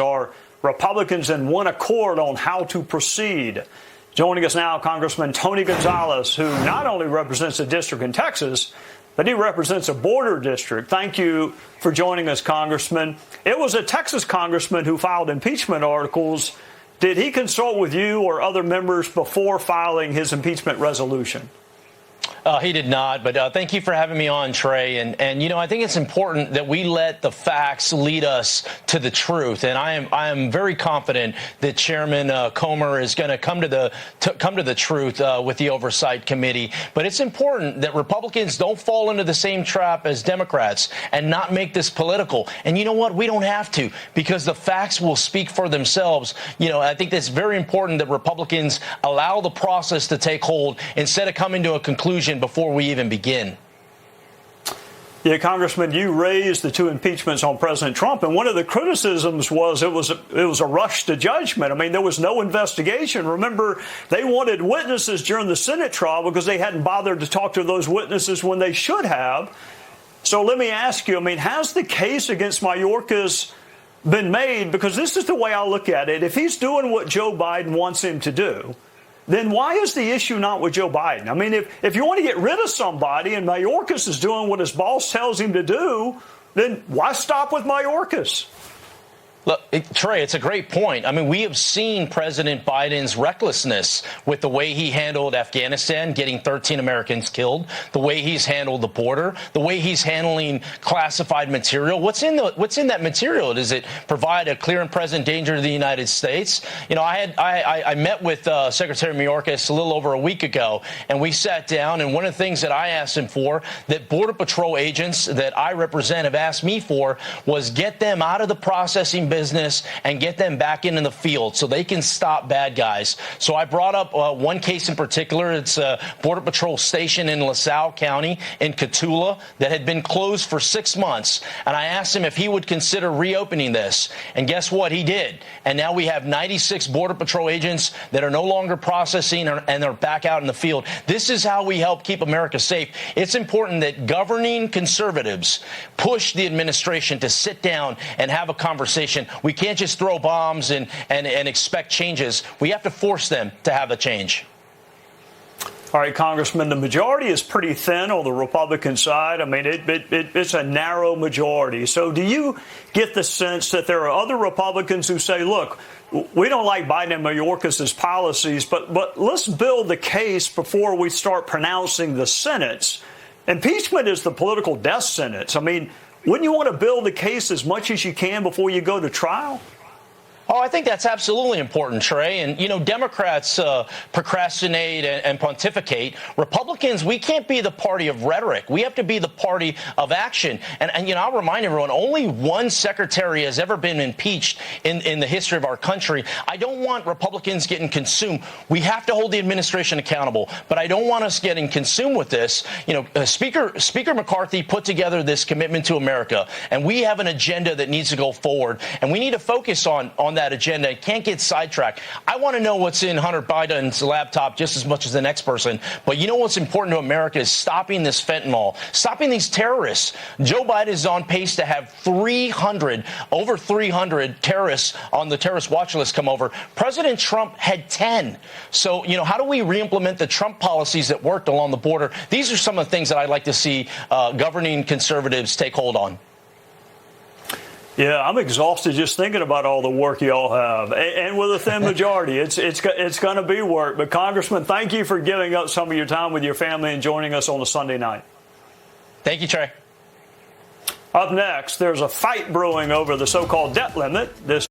Are Republicans in one accord on how to proceed? Joining us now, Congressman Tony Gonzales, who not only represents a district in Texas, but he represents a border district. Thank you for joining us, Congressman. It was a Texas congressman who filed impeachment articles. Did he consult with you or other members before filing his impeachment resolution? He did not, but thank you for having me on, Trey. And you know, I think it's important that we let the facts lead us to the truth. And I am very confident that Chairman Comer is going to come to the truth with the Oversight Committee. But it's important that Republicans don't fall into the same trap as Democrats and not make this political. And you know what? We don't have to, because the facts will speak for themselves. You know, I think it's very important that Republicans allow the process to take hold instead of coming to a conclusion before we even begin. Yeah, Congressman, you raised the two impeachments on President Trump, and one of the criticisms was it was a rush to judgment. I mean, there was no investigation. Remember, they wanted witnesses during the Senate trial because they hadn't bothered to talk to those witnesses when they should have. So let me ask you, I mean, has the case against Mayorkas been made? Because this is the way I look at it. If he's doing what Joe Biden wants him to do, then why is the issue not with Joe Biden? I mean, if you want to get rid of somebody and Mayorkas is doing what his boss tells him to do, then why stop with Mayorkas? Look, Trey, it's a great point. I mean, we have seen President Biden's recklessness with the way he handled Afghanistan, getting 13 Americans killed, the way he's handled the border, the way he's handling classified material. What's in that material? Does it provide a clear and present danger to the United States? You know, I met with Secretary Mayorkas a little over a week ago, and we sat down, and one of the things that I asked him for, that Border Patrol agents that I represent have asked me for, was get them out of the processing business and get them back into the field so they can stop bad guys. So I brought up one case in particular. It's a Border Patrol station in LaSalle County in Cotulla that had been closed for 6 months. And I asked him if he would consider reopening this. And guess what? He did. And now we have 96 Border Patrol agents that are no longer processing and they're back out in the field. This is how we help keep America safe. It's important that governing conservatives push the administration to sit down and have a conversation. We can't just throw bombs and expect changes. We have to force them to have a change. All right, Congressman, the majority is pretty thin on the Republican side. I mean, it's a narrow majority. So do you get the sense that there are other Republicans who say, look, we don't like Biden and Mayorkas' policies, but let's build the case before we start pronouncing the sentence? Impeachment is the political death sentence. I mean, wouldn't you want to build the case as much as you can before you go to trial? Oh, I think that's absolutely important, Trey. And, you know, Democrats procrastinate and pontificate. Republicans, we can't be the party of rhetoric. We have to be the party of action. And you know, I'll remind everyone, only one secretary has ever been impeached in the history of our country. I don't want Republicans getting consumed. We have to hold the administration accountable. But I don't want us getting consumed with this. You know, Speaker McCarthy put together this commitment to America. And we have an agenda that needs to go forward. And we need to focus on that agenda. It can't get sidetracked. I want to know what's in Hunter Biden's laptop just as much as the next person. But you know what's important to America is stopping this fentanyl, stopping these terrorists. Joe Biden is on pace to have over 300 terrorists on the terrorist watch list come over. President Trump had 10. So, you know, how do we reimplement the Trump policies that worked along the border? These are some of the things that I'd like to see governing conservatives take hold on. Yeah, I'm exhausted just thinking about all the work y'all have. And with a thin majority, it's going to be work. But, Congressman, thank you for giving up some of your time with your family and joining us on a Sunday night. Thank you, Trey. Up next, there's a fight brewing over the so-called debt limit. This